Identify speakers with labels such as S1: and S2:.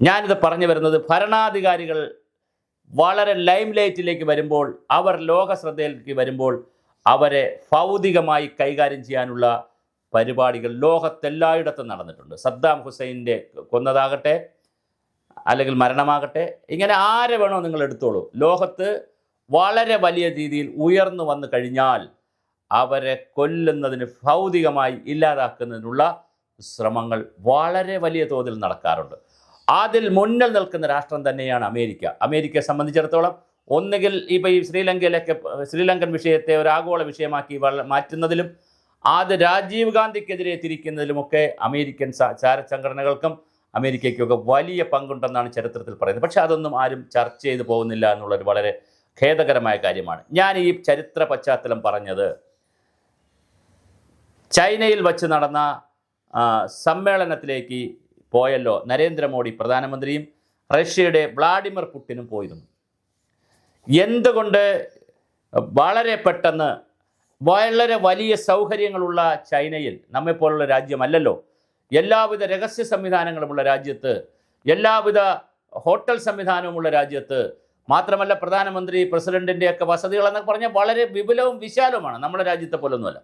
S1: ഞാനിത് പറഞ്ഞു വരുന്നത് ഭരണാധികാരികൾ വളരെ ലൈം ലൈറ്റിലേക്ക് വരുമ്പോൾ, അവർ ലോക ശ്രദ്ധയിലേക്ക് വരുമ്പോൾ അവരെ ഭൗതികമായി കൈകാര്യം ചെയ്യാനുള്ള പരിപാടികൾ ലോകത്തെല്ലായിടത്തും നടന്നിട്ടുണ്ട്. സദ്ദാം ഹുസൈൻ്റെ കൊന്നതാകട്ടെ, അല്ലെങ്കിൽ മരണമാകട്ടെ, ഇങ്ങനെ ആരെ വേണോ നിങ്ങൾ എടുത്തോളൂ. ലോകത്ത് വളരെ വലിയ രീതിയിൽ ഉയർന്നു വന്നു കഴിഞ്ഞാൽ അവരെ കൊല്ലുന്നതിന്, ഭൗതികമായി ഇല്ലാതാക്കുന്നതിനുള്ള ശ്രമങ്ങൾ വളരെ വലിയ തോതിൽ നടക്കാറുണ്ട്. അതിൽ മുന്നിൽ നിൽക്കുന്ന രാഷ്ട്രം തന്നെയാണ് അമേരിക്ക. അമേരിക്കയെ സംബന്ധിച്ചിടത്തോളം ഒന്നുകിൽ ഇപ്പോൾ ഈ ശ്രീലങ്കൻ വിഷയത്തെ ഒരു ആഗോള വിഷയമാക്കി മാറ്റുന്നതിലും അത് രാജീവ് ഗാന്ധിക്കെതിരെ തിരിക്കുന്നതിലുമൊക്കെ അമേരിക്കൻ ചാരസംഘടനകൾക്കും അമേരിക്കയ്ക്കൊക്കെ വലിയ പങ്കുണ്ടെന്നാണ് ചരിത്രത്തിൽ പറയുന്നത്. പക്ഷേ അതൊന്നും ആരും ചർച്ച ചെയ്തു പോകുന്നില്ല എന്നുള്ളൊരു വളരെ ഖേദകരമായ കാര്യമാണ്. ഞാൻ ഈ ചരിത്ര പശ്ചാത്തലം പറഞ്ഞത് ചൈനയിൽ വച്ച് നടന്ന സമ്മേളനത്തിലേക്ക് പോയല്ലോ നരേന്ദ്രമോദി പ്രധാനമന്ത്രിയും റഷ്യയുടെ വ്ളാഡിമിർ പുടിനും പോയിരുന്നു. എന്തുകൊണ്ട് വളരെ പെട്ടെന്ന് വളരെ വലിയ സൗകര്യങ്ങളുള്ള ചൈനയിൽ, നമ്മെപ്പോലുള്ള രാജ്യമല്ലല്ലോ, എല്ലാവിധ രഹസ്യ സംവിധാനങ്ങളുമുള്ള രാജ്യത്ത്, എല്ലാവിധ ഹോട്ടൽ സംവിധാനവുമുള്ള രാജ്യത്ത്, മാത്രമല്ല പ്രധാനമന്ത്രി പ്രസിഡന്റിൻ്റെയൊക്കെ വസതികൾ എന്നൊക്കെ പറഞ്ഞാൽ വളരെ വിപുലവും വിശാലവുമാണ്, നമ്മുടെ രാജ്യത്തെ പോലൊന്നുമല്ല.